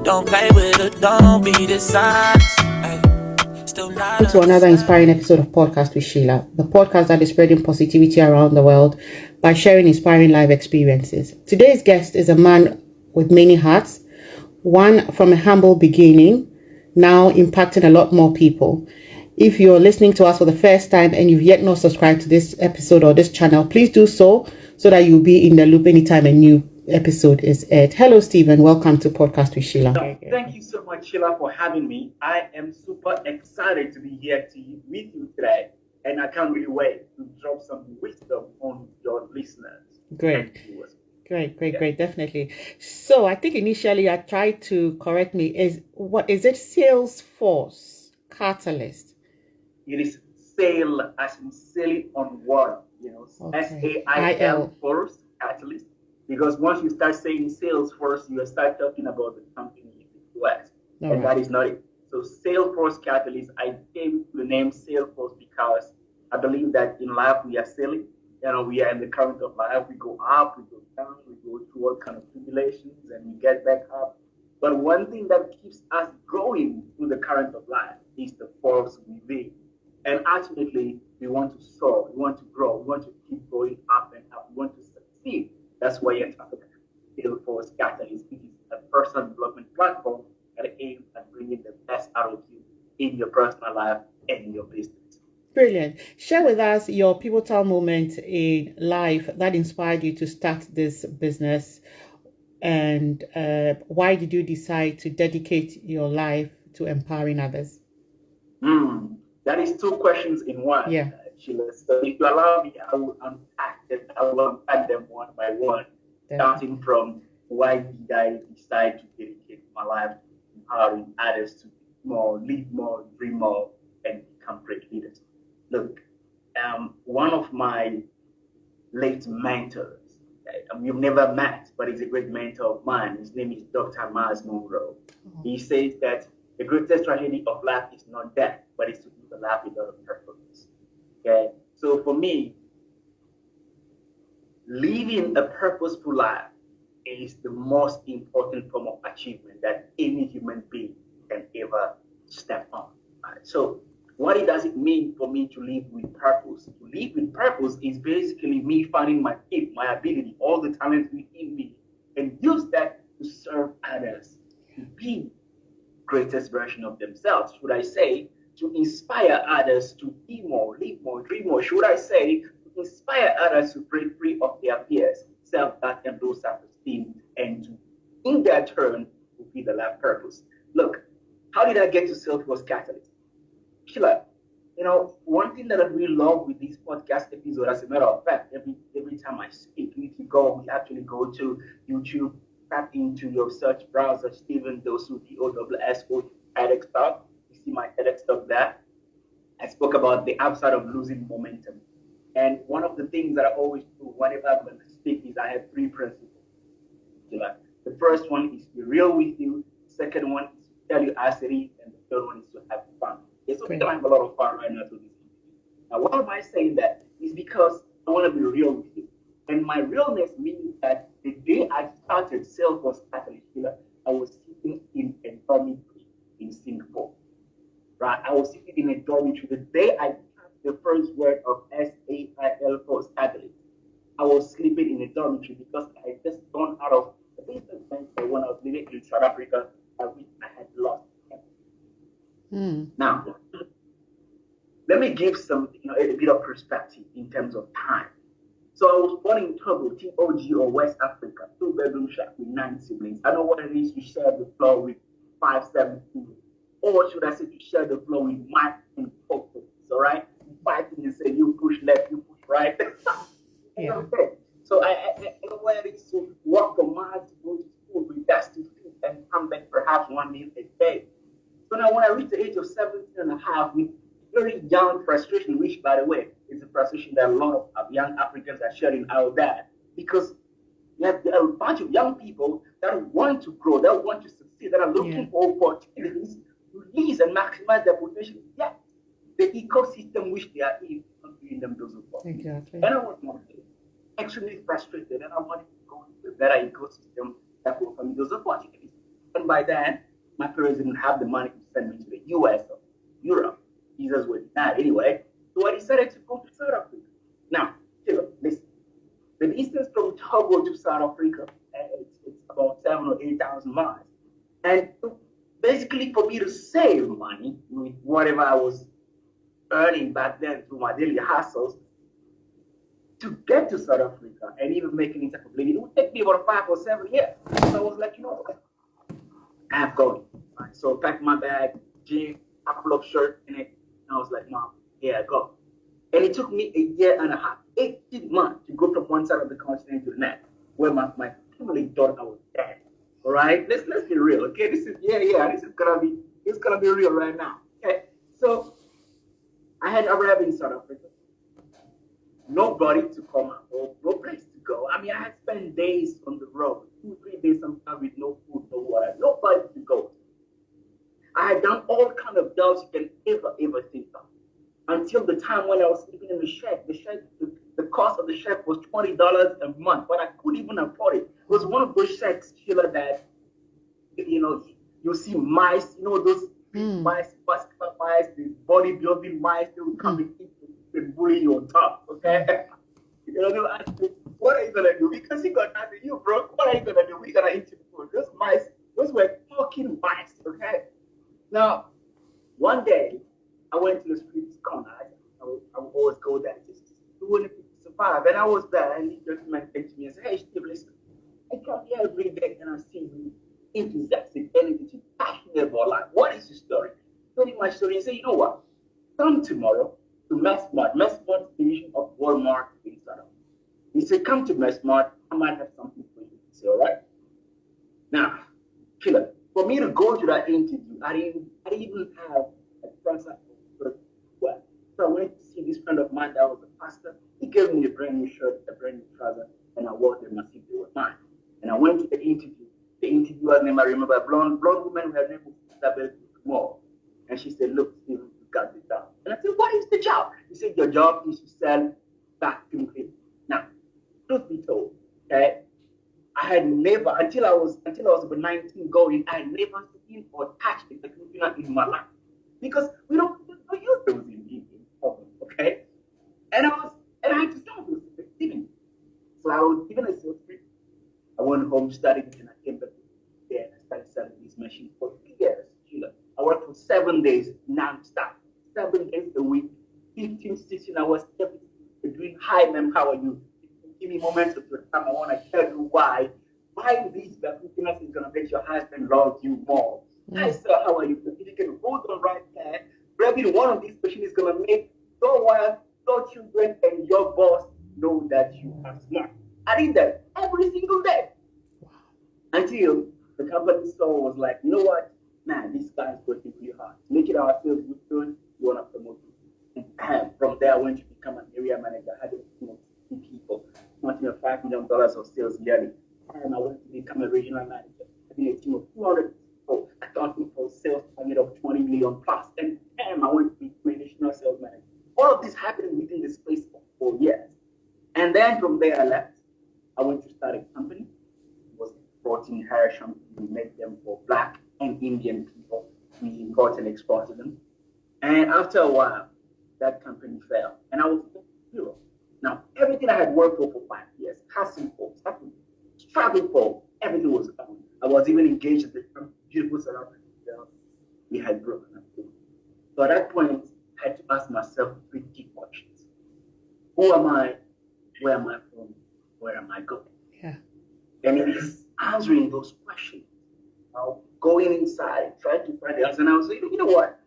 Don't play with it, don't be dishonest. To another inspiring episode of Podcast with Sheila, the podcast that is spreading positivity around the world by sharing inspiring life experiences. Today's guest is a man with many hats, one from a humble beginning, now impacting a lot more people. If you're listening to us for the first time and you've yet not subscribed to this episode or this channel, please do so that you'll be in the loop anytime a new episode is aired. Hello, Steven. Welcome to Podcast with Sheila. Thank you so much, Sheila, for having me. I am super excited to be here with you today, and I can't really wait to drop some wisdom on your listeners. Great, definitely. So I think initially I tried to correct me. Is it Salesforce Catalyst? It is sail, as in sailing on water, SAIL Force Catalyst. Because once you start saying Salesforce, you start talking about the company in the US, and that is not it. So Salesforce Catalyst, I came to the name Salesforce because I believe that in life we are sailing. We are in the current of life. We go up, we go down, we go through all kind of tribulations, and we get back up. But one thing that keeps us growing through the current of life is the force within. And ultimately, we want to soar, we want to grow, we want to keep going up and up, we want to succeed. That's why you're talking about Salesforce Catalyst, which is a personal development platform that aims at bringing the best out of you in your personal life and in your business. Brilliant. Share with us your pivotal moment in life that inspired you to start this business, and why did you decide to dedicate your life to empowering others? That is two questions in one. Yeah. Sheila. So if you allow me, I will unpack them one by one, starting from why did I decide to dedicate my life to empowering others to live more, dream more, and become great leaders. Look, one of my late mentors, we've never met, but he's a great mentor of mine. His name is Dr. Miles Monroe. He says that the greatest tragedy of life is not death, but it's to live a life without a purpose. Okay, so for me, living a purposeful life is the most important form of achievement that any human being can ever step on. Right? So what does it mean for me to live with purpose? To live with purpose is basically me finding my gift, my ability, all the talents within me, and use that to serve others, to be greatest version of themselves. Should I say, to inspire others to be more, live more, dream more? Should I say, to inspire others to break free of their fears, self-doubt, and low self-esteem, and to, in their turn, fulfill the life purpose? Look, how did I get to Salesforce Catalyst? Sheila, one thing that I really love with this podcast episode, as a matter of fact, every time I speak, we actually go to YouTube, tap into your search browser, Steven Dossou, Dossou, TEDx talk. You see my TEDx talk there. I spoke about the upside of losing momentum. And one of the things that I always do whenever I'm going to speak is I have three principles. The first one is to be real with you. The second one is to tell you as it is. And the third one is to have fun. So we're going to have a lot of fun right now to this. Now, why am I saying that? Is because I want to be real with you. And my realness means that the day I started Salesforce Catalyst, I was sitting in a dormitory in Singapore. Right? I was sitting in a dormitory. The day I typed the first word of SAIL Force Catalyst, I was sleeping in a dormitory because I had just gone out of the business venture when I was living in South Africa, which I had lost. Now, let me give some, a bit of perspective in terms of time. So I was born in Togo, TOG, or West Africa, 2-bedroom shack with 9 siblings. I know what it is to share the floor with 5-7 people. Or should I say to share the floor with Mike and Coco? All right? You fight and you say you push left, you push right. Yeah. Okay. So I know what it is to walk for miles to go to school with dusty feet and come back perhaps one meal a day. So now when I reached the age of 17 and a half, with very young frustration, which, by the way, is a frustration that a lot of young Africans are sharing out there, because there are a bunch of young people that want to grow, that want to succeed, that are looking for opportunities to release and maximize their potential. Yet, the ecosystem which they are in is not giving them those opportunities. Exactly. And I was extremely frustrated, and I wanted to go to the better ecosystem that will offer me those opportunities. And by then, my parents didn't have the money to send me to the US or Europe. Visas were denied anyway. So I decided to go to South Africa. Now, Sheila, listen. The distance from Togo to South Africa, it's about 7 or 8,000 miles. And basically, for me to save money with whatever I was earning back then through my daily hustles, to get to South Africa and even make any type of living, it would take me about 5 or 7 years. So I was like, you know what? I'm going. Right? So I packed my bag, jeans, couple of shirts in it, and I was like, Mom, here I go. And it took me a year and a half, 18 months to go from one side of the continent to the next, where my family thought I was dead. All right, let's be real. Okay, this is gonna be real right now. Okay, so I had arrived in South Africa. Nobody to come out, no place to go. I mean, I had spent days on the road, 2-3 days sometimes with no food, no water, nobody to go to. I had done all kind of jobs you can ever think of. Until the time when I was living in the shack. The cost of the shack was $20 a month, but I couldn't even afford it. It was one of those shacks, Sheila, that, you see mice, those big mice, basketball mice, the bodybuilding mice, they would come and eat and bully you on top, okay? They would ask me, what are you going to do? Because you got nothing, you broke, what are you going to do? We're going to eat your food. Those mice, those were talking mice, okay? Now, one day, I went to the streets corner. I would always go there just doing it to survive. And I was there, and this gentleman came to me and said, "Hey, Steve, listen, I come here every day and I see you enthusiastic, energetic, passionate about life. What is your story?" Told him my story and said, "You know what? Come tomorrow to Messmart. Messmart's division of Walmart in South Africa." He said, "Come to Messmart. I might have something for you." I said, "All right." Now, Sheila, for me to go to that interview, I didn't even have a transaction. Well, so I went to see this friend of mine that was a pastor. He gave me a brand new shirt, a brand new trouser, and I wore them as if they were mine. And I went to the interview. The interviewer's name, I remember, a blonde woman, her name was Isabel Moore. And she said, "Look, Steven, you got this job." And I said, "What is the job?" He said, "Your job is to sell vacuum cleaners." Now, truth be told, okay, I had never, until I was about 19 going, I had never seen or touched a vacuum cleaner in my life. Because we don't use those in public, okay? And I had to start with Steven. So I was given a sales pitch. I went home, studied, and I came back there and I started selling these machines for 3 years. Sheila, I worked for 7 days non-stop, 7 days a week, 15, 16 hours every day, doing, "Hi, ma'am, how are you? Give me moments of your time. I want to tell you why. Buying these vacuum cleaners is going to make your husband love you more. Hi, sir, how are you? If you can hold on right there, grabbing one of these machines is going to make your wife, your children, and your boss know that you are smart." I did that every single day. Until the company store was like, "You know what? Man, this guy is working pretty hard. Make it our sales good, we want to promote you." And from there, I went to become an area manager. I had a team of 50 people, wanting $5 million of sales yearly. And I went to become a regional manager. I had a team of 200 people, accounting for sales target of 20 million plus. And I went to become a national sales manager. All of this happened within the space of 4 years. And then from there, I left. I went to start a company. It was brought in Harrison. We made them for Black and Indian people. We import and exported them. And after a while, that company fell. And I was zero. Now, everything I had worked for 5 years, hustling for, struggled for, everything was gone. I was even engaged at the beautiful South African girl. We had broken up. So at that point, I had to ask myself 3 key questions. Who am I? Where am I from? Where am I going? Yeah. And it is answering those questions. Going inside, trying to find the answer. And I was like, you know what?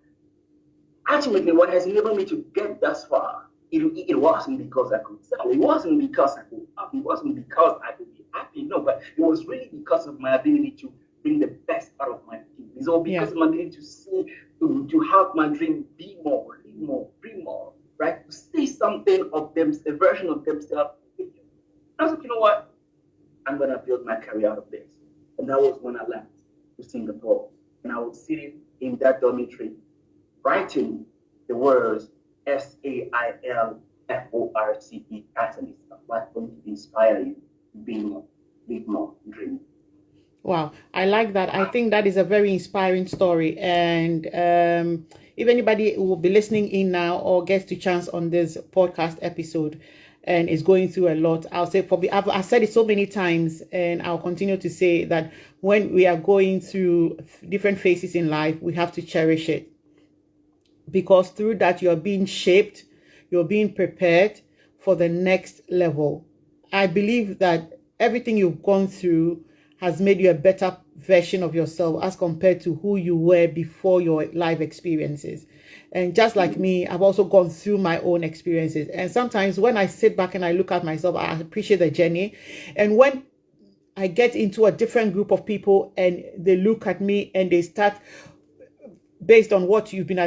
Ultimately, what has enabled me to get thus far, it wasn't because I could sell. It wasn't because I could up. It wasn't because I could be happy. No, but it was really because of my ability to bring the best out of my team. It's all because of my ability to see, to help my dream be more, live more, dream more, right? To see something of them, a version of themselves. I was like, you know what? I'm going to build my career out of this. And that was when I left to Singapore. And I was sitting in that dormitory, writing the words SAILFORCE catalyst. What's going to inspire you to be more. live more, dream. Wow, I like that. I think that is a very inspiring story. And if anybody will be listening in now or gets to chance on this podcast episode and is going through a lot, I'll say, I've said it so many times, and I'll continue to say that when we are going through different phases in life, we have to cherish it, because through that you're being shaped, you're being prepared for the next level. I believe that everything you've gone through has made you a better version of yourself as compared to who you were before your life experiences. And just like me, I've also gone through my own experiences. And sometimes when I sit back and I look at myself, I appreciate the journey. And when I get into a different group of people and they look at me and they start, based on what you've been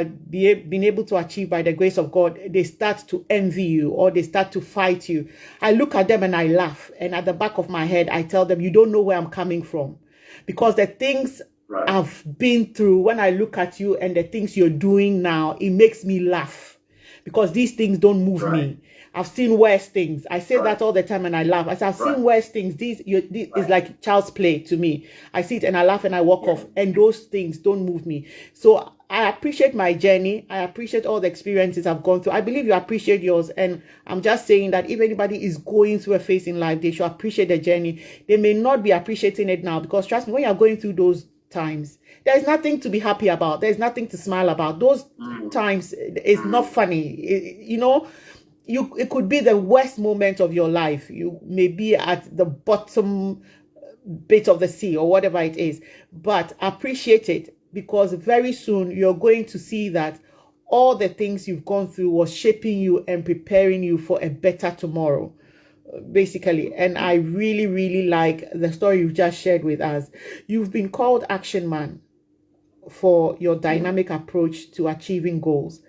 able to achieve by the grace of God, they start to envy you or they start to fight you. I look at them and I laugh. And at the back of my head, I tell them, you don't know where I'm coming from. Because the things I've been through, when I look at you and the things you're doing now, it makes me laugh. Because these things don't move me. I've seen worse things. I say that all the time and I laugh. I say, I've seen worse things. This is like child's play to me. I see it and I laugh and I walk off. And those things don't move me. So I appreciate my journey. I appreciate all the experiences I've gone through. I believe you appreciate yours. And I'm just saying that if anybody is going through a phase in life, they should appreciate the journey. They may not be appreciating it now, because trust me, when you're going through those times, there's nothing to be happy about. There's nothing to smile about. Those times is not funny. It could be the worst moment of your life. You may be at the bottom bit of the sea or whatever it is, but appreciate it, because very soon you're going to see that all the things you've gone through was shaping you and preparing you for a better tomorrow, basically. And I really, really like the story you've just shared with us. You've been called Action Man for your dynamic approach to achieving goals.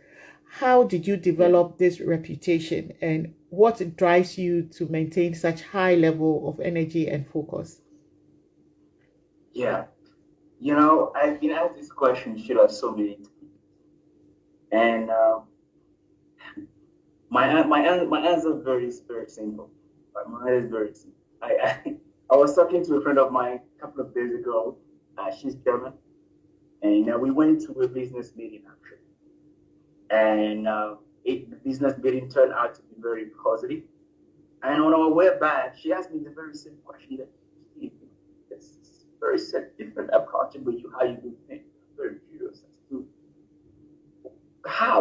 How did you develop this reputation, and what drives you to maintain such high level of energy and focus? Yeah. I've been asked this question, Sheila, so many times. And my answer is very, very simple. My answer is very simple. I was talking to a friend of mine a couple of days ago. She's German. And we went to a business meeting, actually. And the business meeting turned out to be very positive. And on our way back, she asked me the very same question that it's very different approach with you, how you do things. I'm very curious as to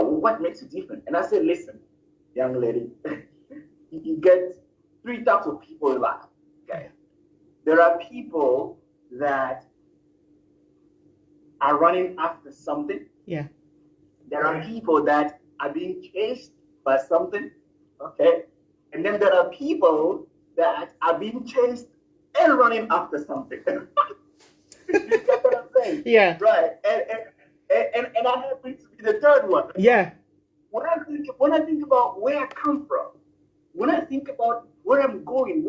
what makes it different. And I said, listen, young lady, you get three types of people in life. Okay, there are people that are running after something. Yeah. There are people that are being chased by something, okay? And then there are people that are being chased and running after something. You get what I'm saying? Yeah. Right. And I happen to be the third one. Yeah. When I think about where I come from, when I think about where I'm going,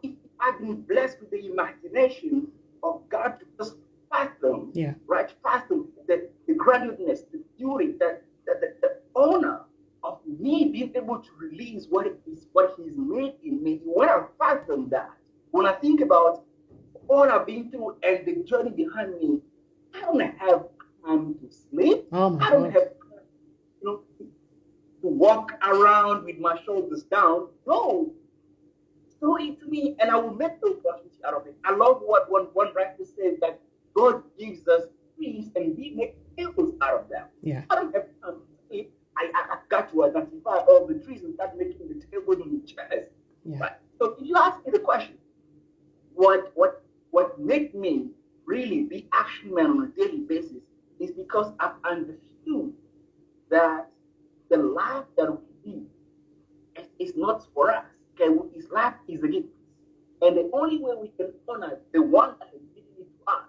if I've been blessed with the imagination of God to just fathom, right? Fathom the graduateness, the beauty, the honor of me being able to release what He's made in me. When I fathom that, when I think about all I've been through and the journey behind me, I don't have time to sleep. I don't have time, to walk around with my shoulders down. No. Throw it to me, and I will make the opportunity out of it. I love what one writer says, that God gives us trees and we make tables out of them. Yeah. I don't have time to sleep. I've got to identify all the trees and start making the tables and the chairs. Yeah. Right? So if you ask me the question, what made me really be action man on a daily basis is because I've understood that the life that we live is not for us. Okay, His life is a gift. And the only way we can honor the one that has given it to us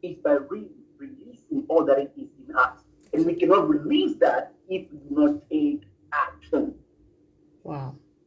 is by releasing all that it is in us. And we cannot release that if we do not take action.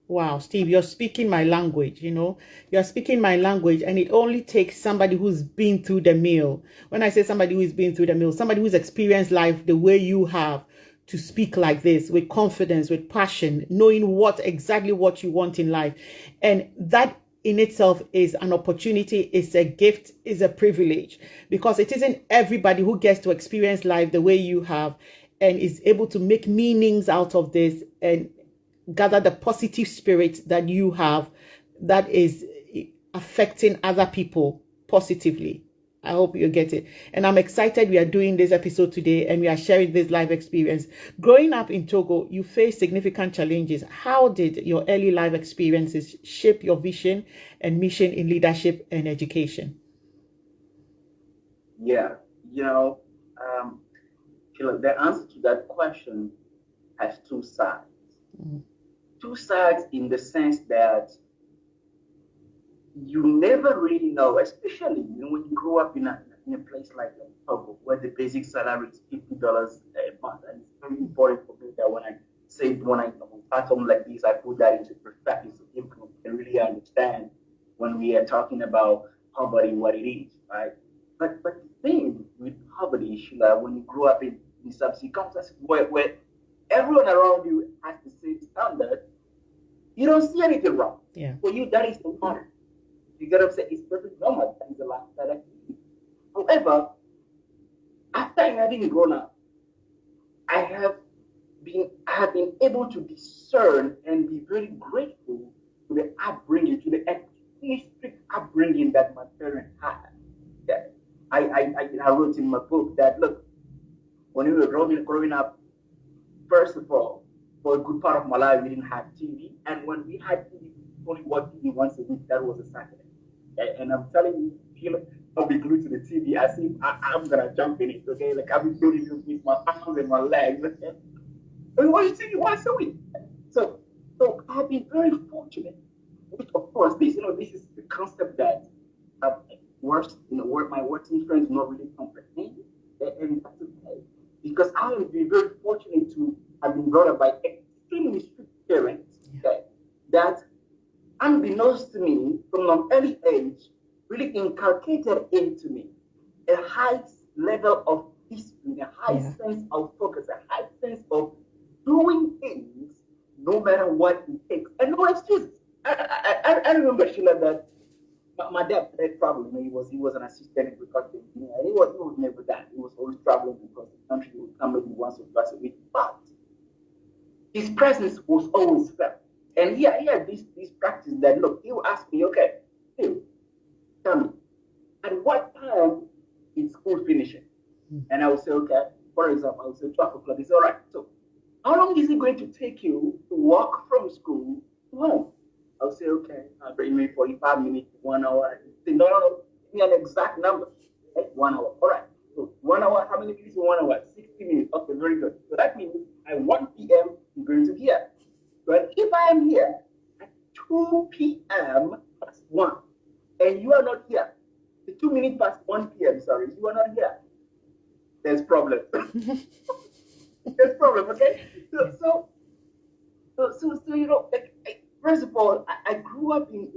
Wow, Steve, you're speaking my language, You're speaking my language, and it only takes somebody who's been through the mill. When I say somebody who's been through the mill, somebody who's experienced life the way you have, to speak like this, with confidence, with passion, knowing exactly what you want in life. And that in itself is an opportunity, is a gift, is a privilege, because it isn't everybody who gets to experience life the way you have and is able to make meanings out of this and gather the positive spirit that you have that is affecting other people positively. I hope you get it. And I'm excited we are doing this episode today and we are sharing this life experience. Growing up in Togo, you faced significant challenges. How did your early life experiences shape your vision and mission in leadership and education? Yeah, Sheila, the answer to that question has two sides. Two sides in the sense that you never really know, especially when you grow up in a place like Togo, where the basic salary is $50 a month, and it's very important for me that when I platform like this, I put that into perspective so people can really understand when we are talking about poverty, what it is, right? But the thing with poverty, Sheila, when you grow up in some circumstances where everyone around you has the same standard, you don't see anything wrong. Yeah. For you, that is the matter. You get upset, it's perfectly normal. That is the lifestyle activity. However, after having grown up, I have been able to discern and be very grateful to the upbringing, to the extremely strict upbringing that my parents had. That I wrote in my book that, look, when we were growing up, first of all, for a good part of my life, we didn't have TV. And when we had TV, we only watched TV once a week. That was a Saturday. And I'm telling you, I'll be glued to the TV as if I'm going to jump in it, okay? Like, I'll be glued to it with my arms and my legs. And we watch TV once a week. So I've been very fortunate. Which, of course, this is the concept that my working friends not really comprehend. And that's okay. Because I have been very fortunate to have been brought up by extremely strict parents, okay, that, unbeknownst to me, from an early age, really inculcated into me a high level of discipline, a high sense of focus, a high sense of doing things no matter what it takes, and no excuses. I remember, Sheila, that my dad had traveling. He was an assistant agricultural engineer. He was never that. He was always traveling because the country would come maybe once or twice a week. But his presence was always felt. And he had this practice that, look, he would ask me, okay, Phil, tell me, at what time is school finishing? And I would say, okay, for example, I would say 12 o'clock. He said, all right, so how long is it going to take you to walk from school to home? I'll say, okay, I'll bring me 45 minutes, 1 hour. Say, no, give me an exact number. Okay, 1 hour. All right. So 1 hour, how many minutes in 1 hour? 60 minutes. Okay, very good. So that means at 1 p.m., you're going to be here. But if I am here at 2 p.m. past 1, and you are not here, the 2 minutes past 1 p.m., sorry, you are not here, there's problem. There's problem, okay? So first of all, I grew up in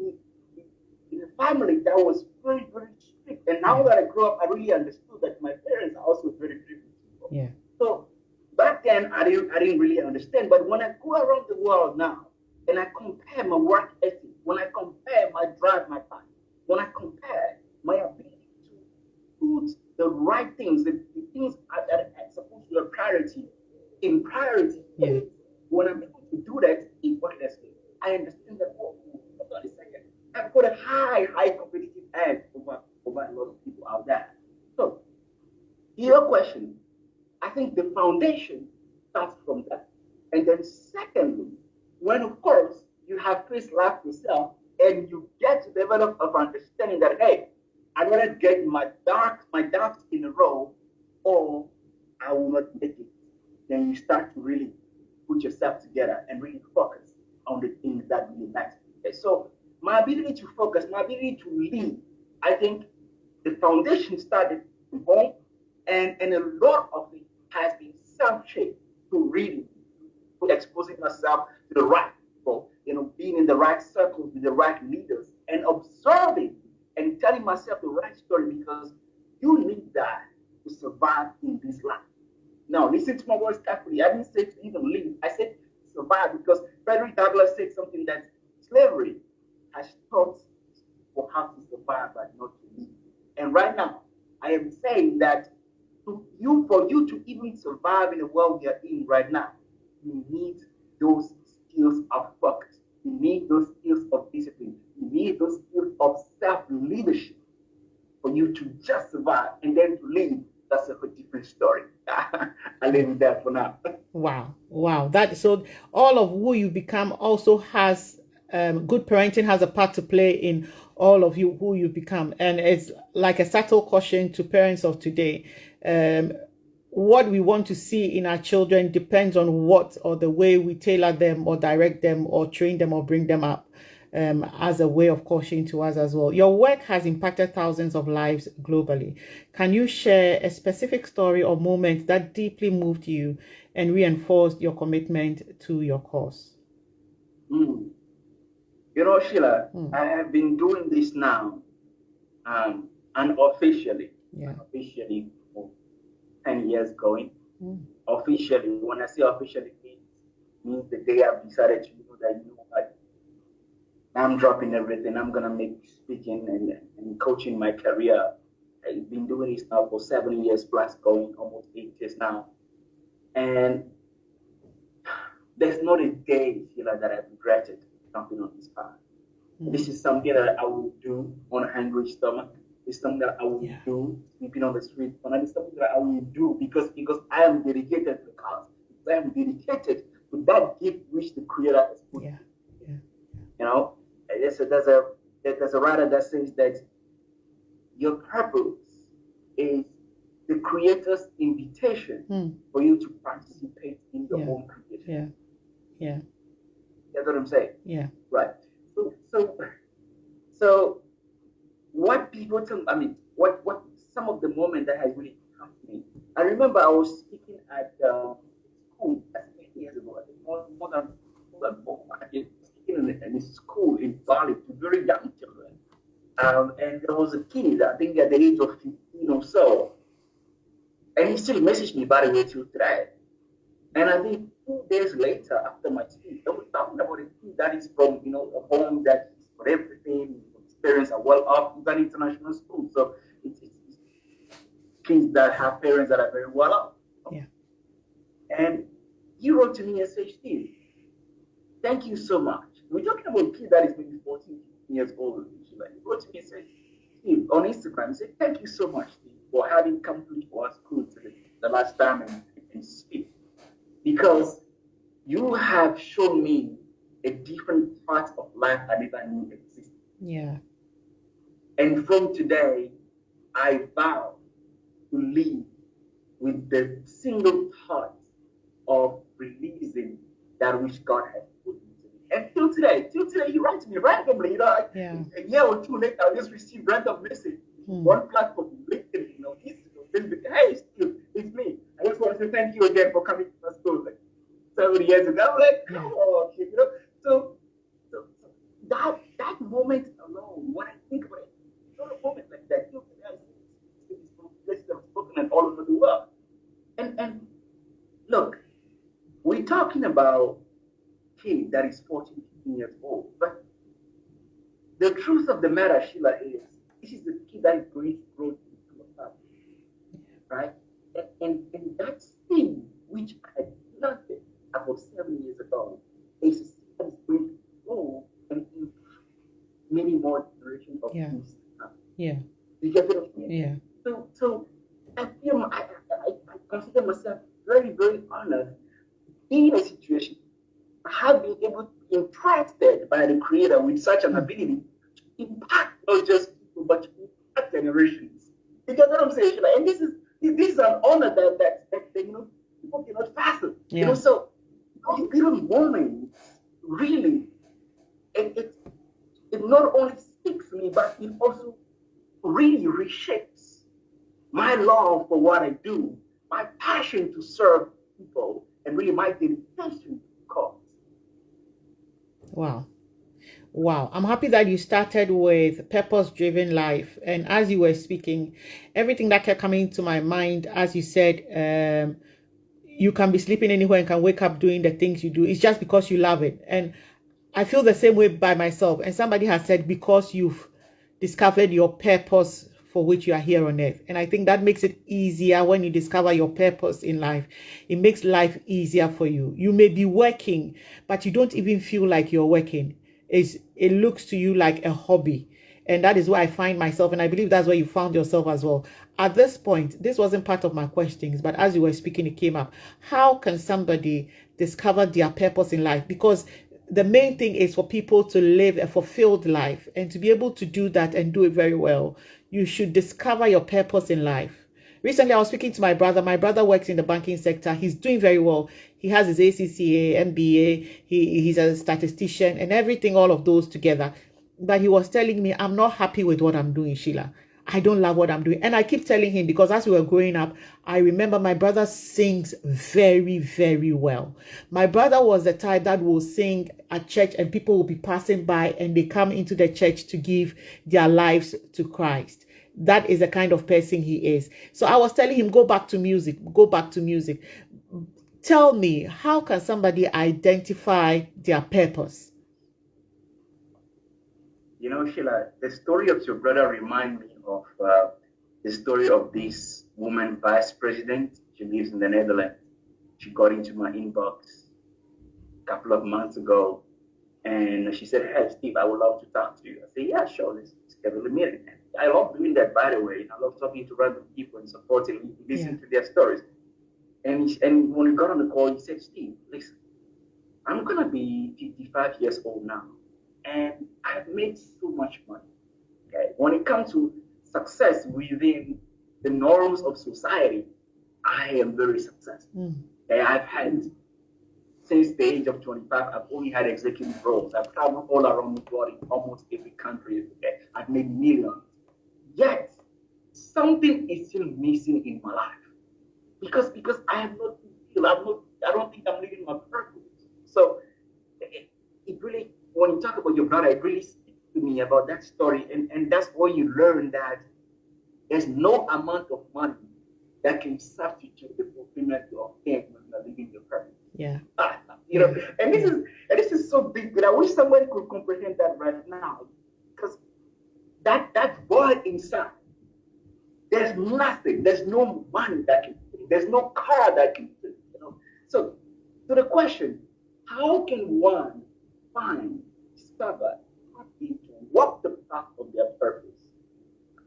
a family that was very, very strict. And now that I grew up, I really understood that my parents are also very strict people. Yeah. So back then, I didn't really understand. But when I go around the world now, and I compare my work ethic, when I compare my drive, my passion, when I compare my ability to put the right things, the things that are supposed to be a priority, in priority, when I'm able to do that effortlessly, I understand that, hold on a second, I've got a high competitive edge over a lot of people out there. So, your question, I think the foundation starts from that. And then secondly, when of course you have faced life yourself and you get to the level of understanding that, hey, I'd rather get my ducks in a row or I will not make it, then you start to really put yourself together and really focus on the things that really matter. Okay? So my ability to focus, my ability to lead, I think the foundation started from home, and a lot of it has been self-shaped through reading, through exposing myself to the right people, being in the right circles with the right leaders, and observing and telling myself the right story, because you need that to survive in this life. Now, listen to my words carefully. I didn't say to even live. I said survive, because Frederick Douglass said something that slavery has taught people how to survive but not to live. And right now, I am saying that for you to even survive in the world we are in right now, you need those skills of focus. You need those skills of discipline. You need those skills of self-leadership for you to just survive. And then to leave, that's a different story. I'll leave it there for now. Wow. That so all of who you become also has good parenting has a part to play in all of you who you become, and it's like a subtle caution to parents of today. What we want to see in our children depends on what or the way we tailor them or direct them or train them or bring them up, as a way of caution to us as well. Your work has impacted thousands of lives globally. Can you share a specific story or moment that deeply moved you and reinforced your commitment to your cause? You know, Sheila, I have been doing this now, unofficially, officially for 10 years going. Officially, when I say officially, it means the day I've decided to know that, you know what, I'm dropping everything. I'm going to make speaking and coaching my career. I've been doing this now for 7 years plus, going almost 8 years now. And there's not a day, Sheila, that I've regretted jumping on this path. This is something that I will do on a hungry stomach. It's something that I will do sleeping on the street. And it's something that I will do because I am dedicated to the cause. I am dedicated to that gift which the Creator has put. You know, there's a writer that says that your purpose is the Creator's invitation for you to participate in your own creation. That's what I'm saying. Right. So what people tell, what some of the moment that has really come to me. I remember I was speaking at school 8 years ago. I think more than 4 years, speaking in a school in Bali to very young children. And there was a kid, I think at the age of 15 or so, and he still messaged me, by the way, till today. And I think 2 days later, after my speech, I was talking about a kid that is from, you know, a home that is for everything. His parents are well off. It's an international school, so it's kids that have parents that are very well off. And he wrote to me and said, "Steve, thank you so much." We're talking about a kid that is maybe 14, 15 years old. He wrote to me and said, "Steve," on Instagram, he said, "Thank you so much, Steve, for having come to our school the last time and speak. Because you have shown me a different part of life I never knew existed. And from today, I vow to live with the single thought of releasing that which God has put into me." And till today, he writes me randomly, you know, a year or two later, I just received random message. One platform, LinkedIn, you know, Facebook. "Hey, Steve, it's me. I just want to say thank you again for coming to my school." Like 7 years ago, I'm like, come on, you know. So that moment alone, when I think about it, it's not a moment like that. You know, it's from places that have spoken and all over the world. And look, we're talking about a kid that is 14, 15 years old, but the truth of the matter, Sheila, is this is the kid that is going to grow into a family, right? And that thing which I had planted about 7 years ago is going to grow and impact many more generations of kids. You get what I'm saying? So I feel I consider myself very, very honored being in a situation I have been able to be impacted by the Creator with such an ability to impact not just people but to impact generations. You get what I'm saying? And this is an honor that you know people cannot fathom. You know, so those little moments really it not only speaks to me, but it also really reshapes my love for what I do, my passion to serve people, and really my dedication to the cause. Wow. I'm happy that you started with purpose-driven life. And as you were speaking, everything that kept coming to my mind, as you said, you can be sleeping anywhere and can wake up doing the things you do. It's just because you love it. And I feel the same way by myself. And somebody has said, because you've discovered your purpose for which you are here on earth. And I think that makes it easier when you discover your purpose in life. It makes life easier for you. You may be working, but you don't even feel like you're working. It looks to you like a hobby. And that is where I find myself. And I believe that's where you found yourself as well. At this point, this wasn't part of my questions, but as you were speaking, it came up. How can somebody discover their purpose in life? Because the main thing is for people to live a fulfilled life, and to be able to do that and do it very well, you should discover your purpose in life. Recently, I was speaking to my brother. My brother works in the banking sector. He's doing very well. He has his ACCA, MBA. He's a statistician and everything, all of those together. But he was telling me, I'm not happy with what I'm doing, Sheila. I don't love what I'm doing. And I keep telling him, because as we were growing up, I remember my brother sings very, very well. My brother was the type that will sing at church and people will be passing by and they come into the church to give their lives to Christ. That is the kind of person he is. So I was telling him, go back to music, go back to music. Tell me, how can somebody identify their purpose? You know, Sheila, the story of your brother reminds me of the story of this woman vice president. She lives in the Netherlands. She got into my inbox a couple of months ago, and she said, "Hey, Steve, I would love to talk to you." I said, "Yeah, sure, let's schedule a meeting." I love doing that, by the way. I love talking to random people and supporting, listening to their stories. And when we got on the call, he said, "Steve, listen, I'm gonna be 55 years old now, and I've made so much money. Okay, when it comes to success within the norms of society, I am very successful. Okay, I've had, since the age of 25, I've only had executive roles. I've traveled all around the world in almost every country. Okay, I've made millions. Yet something is still missing in my life because I have not fulfilled. I don't think I'm living my purpose. So it really, when you talk about your brother, it really speaks to me about that story, and that's where you learn that there's no amount of money that can substitute the fulfillment of things when you're living your purpose. Yeah. And this is so big, but I wish somebody could comprehend that right now, because that void inside, there's nothing, there's no money that can fill it, there's no car that can fill it. So to the question, how can one find, discover, tap into, walk the path of their purpose?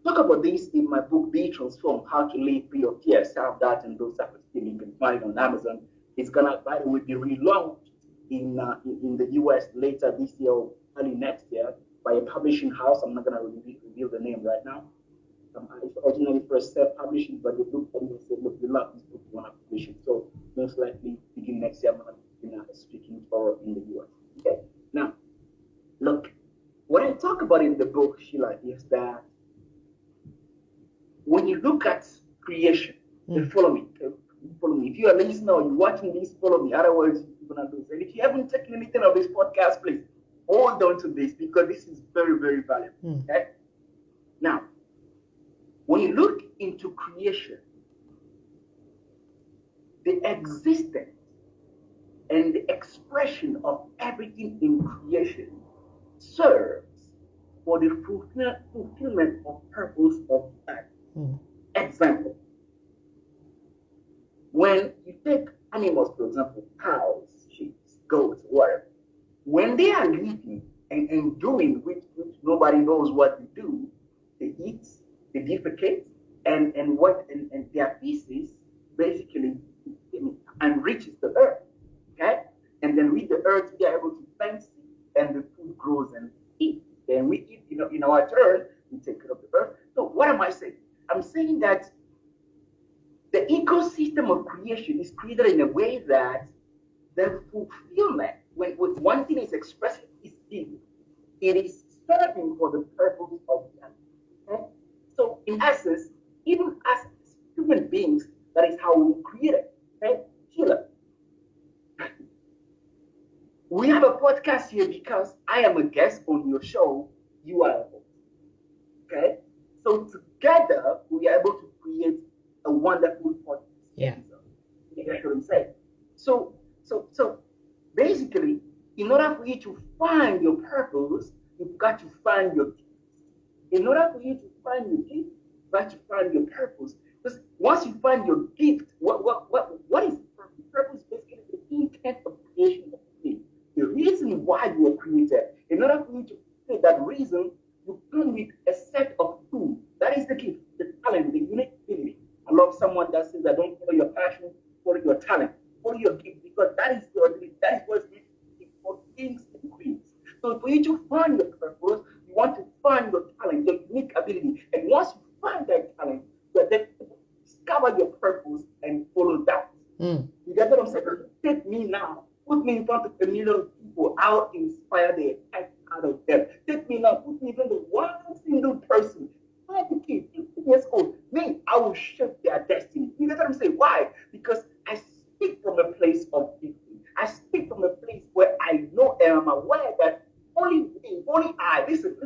I talk about this in my book, Be Transformed, How to Live Free of Fear, Self-Doubt, and Low Self-Esteem. You can find it on Amazon. It's gonna, by the way, be relaunched in the US later this year or early next year by a publishing house. I'm not gonna reveal the name right now. It's originally first self-publishing, but they looked at it and said, "Look, we love this book, we want to publish it." So most likely, begin next year, I'm gonna be speaking for in the US. Okay. Now, look, what I talk about in the book, Sheila, is that when you look at creation, follow me. Follow me. If you are listening or you're watching this, follow me. Otherwise, you're gonna lose. And if you haven't taken anything of this podcast, please hold on to this, because this is very, very valuable. Okay. Now, when you look into creation, the existence and the expression of everything in creation serves for the fulfillment of purpose of life. Example, when you take animals, for example, cows, sheep, goats, whatever, when they are living and doing which nobody knows what they do, they eat, they defecate, and their feces basically enriches the earth. Okay? And then with the earth, we are able to fence it, and the food grows and eat. Then we eat, in our turn, we take care of the earth. So what am I saying? I'm saying that the ecosystem of creation is created in a way that the fulfillment, when one thing is expressing its being, it is serving for the purpose of the other. Okay? So in essence, even as human beings, that is how we created. Okay? Sheila, we have a podcast here because I am a guest on your show. You are a host. Okay? So together, we are able to create a wonderful podcast. Yeah. That's what I'm saying. So basically, in order for you to find your purpose, you've got to find your In order for you to find your gift, you have to find your purpose. Because once you find your gift, what is purpose? Purpose is basically the intent of creation of things. The reason why you were created. In order for you to fulfill that reason, you come with a set of tools. That is the gift, the talent, the unique ability. I love someone that says that don't follow your passion, follow your talent, follow your gift, because that is your ability. That is what's for things and queens. So for you to find your purpose, you want to find your talent, your unique ability. And once you find that talent, you are then discover your purpose and follow that. You get what I'm saying? Take me now, put me in front of a million people. I'll inspire the heck out of them. Take me now, put me in front of one single person. 5 kids, 15 years old. Me, I will shape their destiny. You get what I'm saying? Why? Because I speak from a place of gifting. I speak from a place where I know and I'm aware that only me, only I. Listen.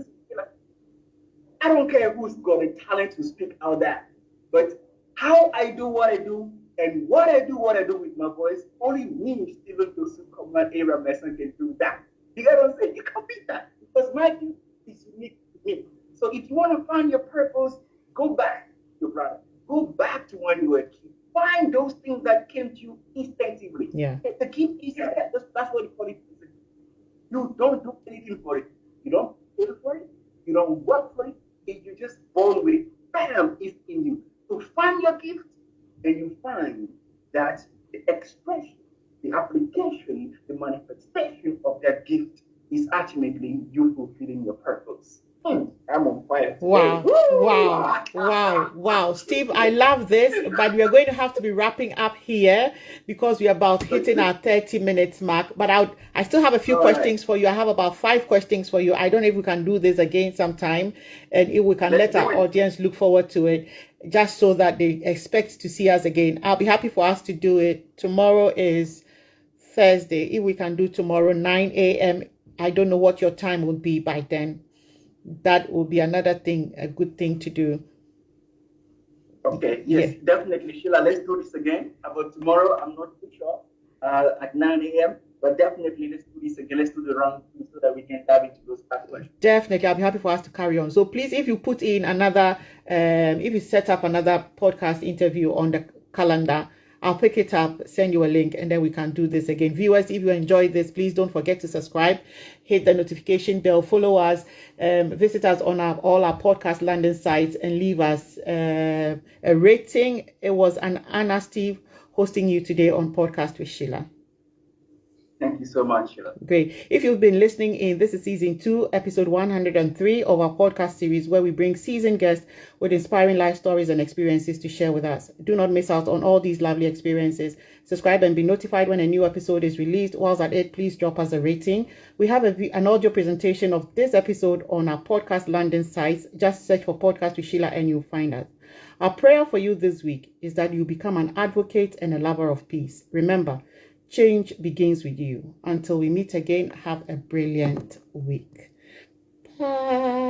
I don't care who's got the talent to speak out that, but how I do what I do and what I do with my voice, only me, Steven Dossou, command area person can do that. You get what I'm saying? You can't beat that because my gift is unique to me. So if you want to find your purpose, go back, your brother. Go back to when you were a kid. Find those things that came to you instinctively. Yeah. The gift is there. That's what you call it. You don't do anything for it. You don't pay for it. You don't work for it. You're just born with it. Bam, it's in you. So find your gift, and you find that the expression, the application, the manifestation of that gift is ultimately you fulfilling your purpose. I'm on fire today. Wow. Steve, I love this, but we are going to have to be wrapping up here because we are about hitting our 30 minutes mark. But I still have a few questions for you. I have about 5 questions for you. I don't know if we can do this again sometime, and if we can let our audience look forward to it, just so that they expect to see us again. I'll be happy for us to do it. Tomorrow is Thursday. If we can do tomorrow 9 a.m., I don't know what your time will be by then. That will be another thing, a good thing to do. Okay, yes, definitely, Sheila. Let's do this again. About tomorrow, I'm not too sure, at 9 a.m., but definitely let's do this again. Let's do the round two so that we can dive into those questions. Definitely, I'll be happy for us to carry on. So please, if you put in another, if you set up another podcast interview on the calendar, I'll pick it up, send you a link, and then we can do this again. Viewers, if you enjoyed this, please don't forget to subscribe, hit the notification bell, follow us, visit us on all our podcast landing sites, and leave us a rating. It was an honor, Steve, hosting you today on Podcast with Sheila. Thank you so much, Sheila. Great. If you've been listening in, this is season 2, episode 103 of our podcast series, where we bring seasoned guests with inspiring life stories and experiences to share with us. Do not miss out on all these lovely experiences. Subscribe and be notified when a new episode is released. Whilst at it, please drop us a rating. We have an audio presentation of this episode on our podcast landing sites. Just search for Podcast with Sheila and you'll find us. Our prayer for you this week is that you become an advocate and a lover of peace. Remember, change begins with you. Until we meet again, have a brilliant week. Bye.